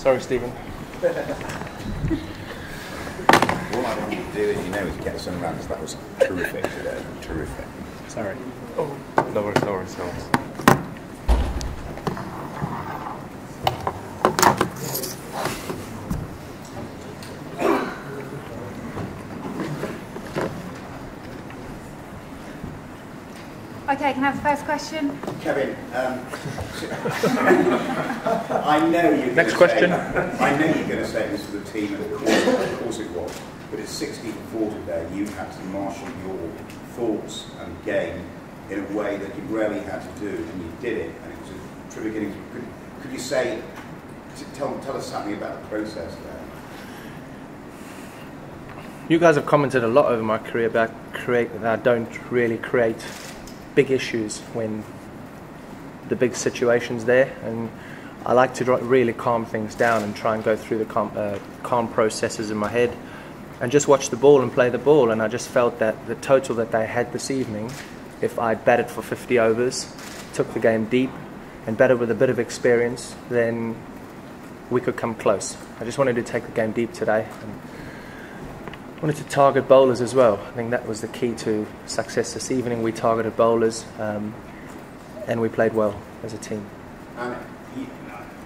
Sorry, Stephen. All I want you to do, as you know, is get some runs. That was terrific today. Terrific. Sorry. Oh, no worries, no worries, no worries. Okay, can I have the first question? Kevin, I know you're Next question. I know you're going to say this to the team, and of course it was. But it's 60-4 today. You had to marshal your thoughts and game in a way that you rarely had to do, and you did it. And it was a terrific innings. Could you say, tell us something about the process there? You guys have commented a lot over my career about that I don't really create big issues when the big situation's there, and I like to really calm things down and try and go through the calm processes in my head and just watch the ball and play the ball. And I just felt that the total that they had this evening, if I'd batted for 50 overs, took the game deep and batted with a bit of experience, then we could come close. I just wanted to take the game deep today and wanted to target bowlers as well. I think that was the key to success this evening. We targeted bowlers and we played well as a team. And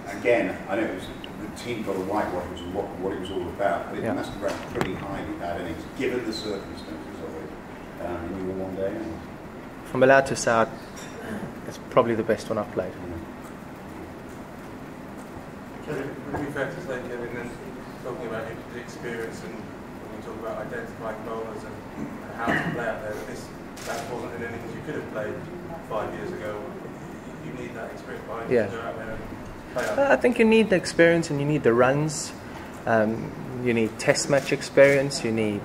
again, I know it was, the team got a whitewash, which is what it was all about, but it must have ranked pretty highly, that innings, given the circumstances of it in your one day. If I'm allowed to say, it's probably the best one I've played. Kevin, would it be fair to say, Kevin, then talking about the experience and talk about identifying bowlers and how to play out there, that wasn't an innings you could have played 5 years ago. You need that experience behind you to go out there and play out there. I think you need the experience and you need the runs. You need test match experience. You need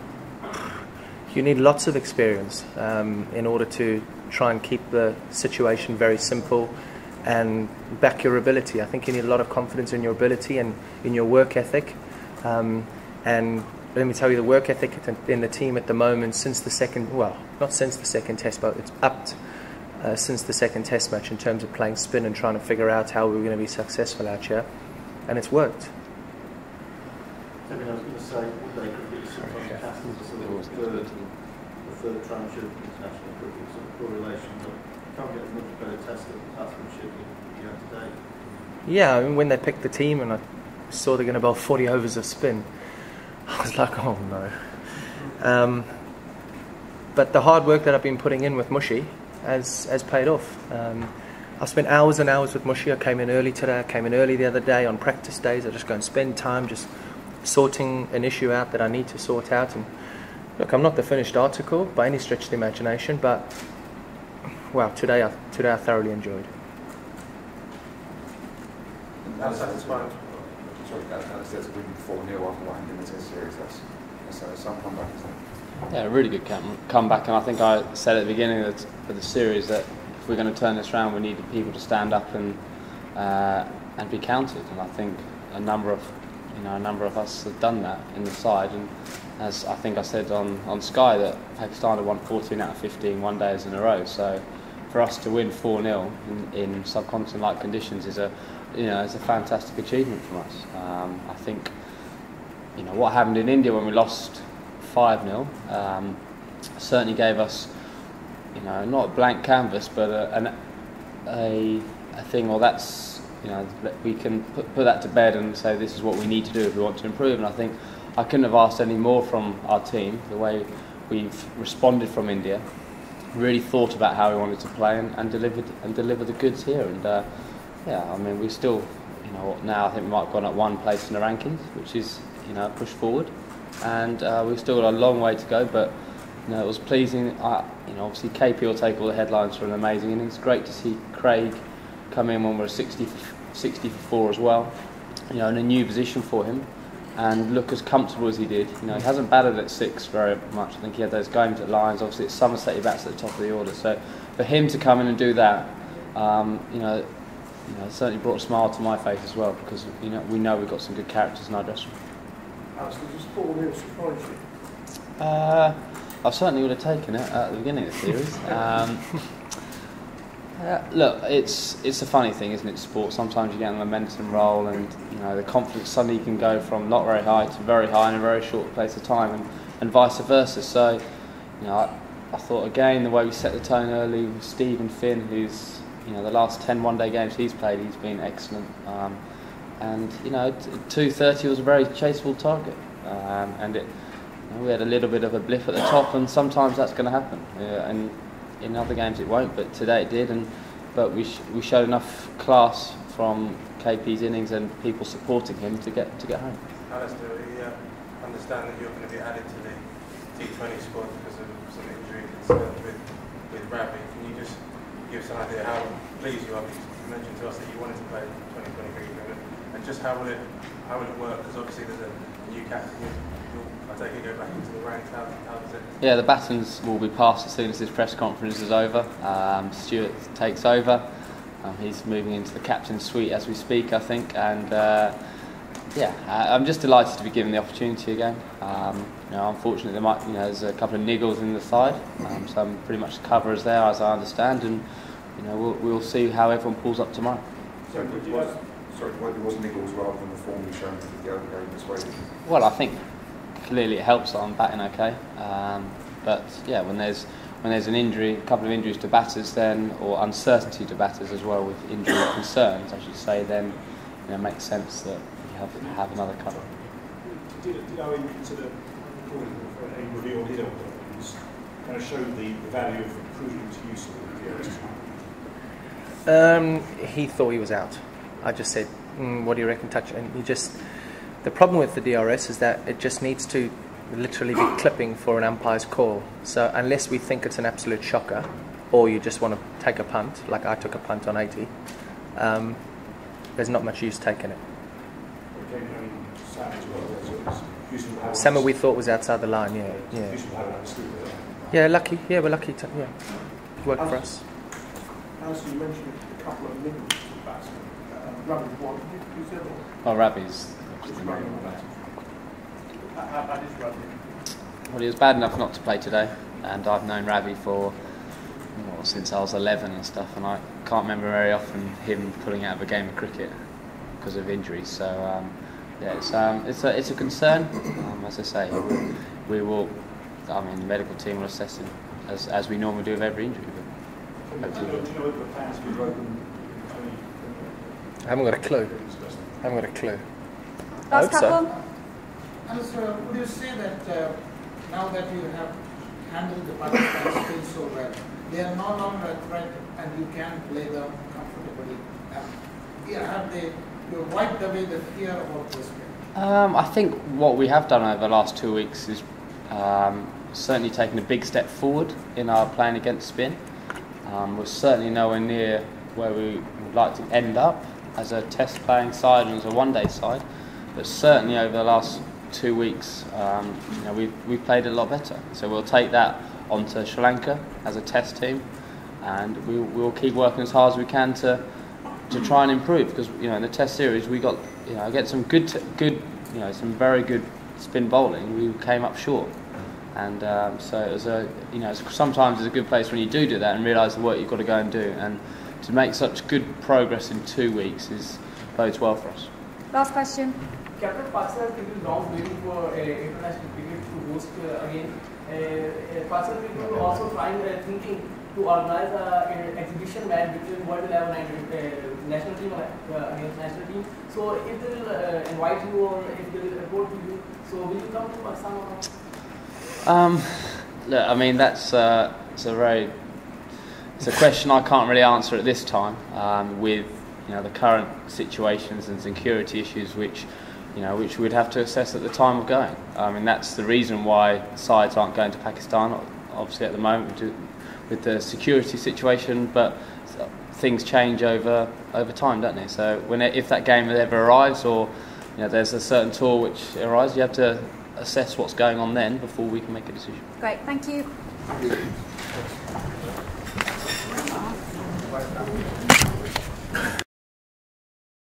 lots of experience in order to try and keep the situation very simple and back your ability. I think you need a lot of confidence in your ability and in your work ethic. And let me tell you, the work ethic in the team at the moment, since the second, well, not since the second test, but it's upped since the second test match in terms of playing spin and trying to figure out how we were going to be successful out here, and it's worked. I was going to say, one day cricket is sometimes cast as a sort of the third tranche of international cricket, sort of correlation, but you can't get a much better test of batsmanship than you have today. Yeah, I mean, when they picked the team and I saw they're going to bowl 40 overs of spin, I was like, oh no. But the hard work that I've been putting in with Mushy has paid off. I've spent hours and hours with Mushy. I came in early today, I came in early the other day on practice days. I just go and spend time just sorting an issue out that I need to sort out. And look, I'm not the finished article by any stretch of the imagination, but wow, today I thoroughly enjoyed. How satisfying? Sorry, Alastair's winning 4-0 after one in the Test series. That's some comeback, isn't it? Yeah, a really good comeback, and I think I said at the beginning of the series that if we're going to turn this around, we need the people to stand up and be counted. And I think a number of us have done that in the side. And as I think I said on Sky, that Pakistan had won 14 out of 15 one days in a row. So for us to win 4-0 in subcontinent-like conditions is it's a fantastic achievement from us. I think what happened in India when we lost 5-0 certainly gave us not a blank canvas, but a thing. Well, that's we can put that to bed and say this is what we need to do if we want to improve. And I think I couldn't have asked any more from our team. The way we've responded from India, really thought about how we wanted to play and delivered the goods here. And I mean, we still, now I think we might have gone up one place in the rankings, which is, a push forward. And we've still got a long way to go, but, it was pleasing. Obviously KP will take all the headlines for an amazing innings. Great to see Craig come in when we're 60 for 4 as well, in a new position for him, and look as comfortable as he did. He hasn't batted at 6 very much. I think he had those games at Lions. Obviously at Somerset he bats at the top of the order. So for him to come in and do that, it certainly brought a smile to my face as well, because we know we've got some good characters in our dressing room. Alastair, does 4-0 surprise you? I certainly would have taken it at the beginning of the series. Look, it's a funny thing, isn't it? Sport. Sometimes you get a momentum roll, and the confidence suddenly can go from not very high to very high in a very short place of time, and vice versa. So, I thought again the way we set the tone early with Steve and Finn, who's the last 10 one-day games he's played, he's been excellent. And 2:30 was a very chaseable target, and we had a little bit of a blip at the top, and sometimes that's going to happen. And in other games it won't, but today it did. But we showed enough class from KP's innings and people supporting him to get home. Alastair, we understand that you're going to be added to the T20 squad because of some injury concerns with Ravi. Can you just give us an idea how pleased you are? You mentioned to us that you wanted to play 2023 tournament, and just how will it work? Because obviously there's a new captain. I take it go back into the ranks. How does it? Yeah, the batons will be passed as soon as this press conference is over. Stuart takes over. He's moving into the captain's suite as we speak, I think, and I'm just delighted to be given the opportunity again. Unfortunately, there's a couple of niggles in the side, so I'm pretty much the cover is there, as I understand, and we'll see how everyone pulls up tomorrow. So, why there was niggles rather than the form you showed at the other game this way? Well, I think clearly it helps that I'm batting okay, but yeah, when there's an injury, a couple of injuries to batters, then, or uncertainty to batters as well, with injury concerns, I should say, then it makes sense that you have another cover. Did Owen consider calling for a review on his own documents, kind of show the value of prudent use of the DRS? He thought he was out. I just said, what do you reckon, touch? And the problem with the DRS is that it just needs to literally be clipping for an umpire's call. So unless we think it's an absolute shocker, or you just want to take a punt, like I took a punt on 80, there's not much use taking it. Summer we thought was outside the line, yeah. Yeah, lucky. Yeah, we're lucky to, it worked for us. As you mentioned a couple of niggles to the batsman, Ravi one, you said Oh, Ravi's. How bad is Ravi? Well, he was bad enough not to play today, and I've known Ravi since I was 11 and stuff, and I can't remember very often him pulling out of a game of cricket because of injuries. So it's a concern. As I say, we will. I mean, the medical team will assess him as we normally do with every injury. Do you know whether the plans have been broken? I haven't got a clue. Last couple. Alastair, would you say that now that you have handled the Pakistan skills so well, they are no longer a threat and you can play them comfortably? Have they wiped away the fear about this game? I think what we have done over the last 2 weeks is certainly taken a big step forward in our playing against spin. We're certainly nowhere near where we would like to end up as a test playing side and as a one-day side, but certainly over the last 2 weeks we've played a lot better. So we'll take that onto Sri Lanka as a test team, and we'll keep working as hard as we can to try and improve, because in the test series we got against some good some very good spin bowling, we came up short, and so it was sometimes it's a good place when you do that and realise the work you've got to go and do, and to make such good progress in 2 weeks bodes well for us. Last question. Captain, Pakistan has taken long waiting for international cricket to host again. Pakistan people are also thinking to organize an exhibition match between World 11 and national team against national team. So if they will invite you or if they will report to you, so will you come to Pakistan or not? Look, I mean it's a question I can't really answer at this time, with the current situations and security issues which we'd have to assess at the time of going. I mean, that's the reason why sides aren't going to Pakistan, obviously at the moment with the security situation, but things change over time, don't they? So if that game ever arrives, or there's a certain tour which arrives, you have to assess what's going on then before we can make a decision. Great, thank you.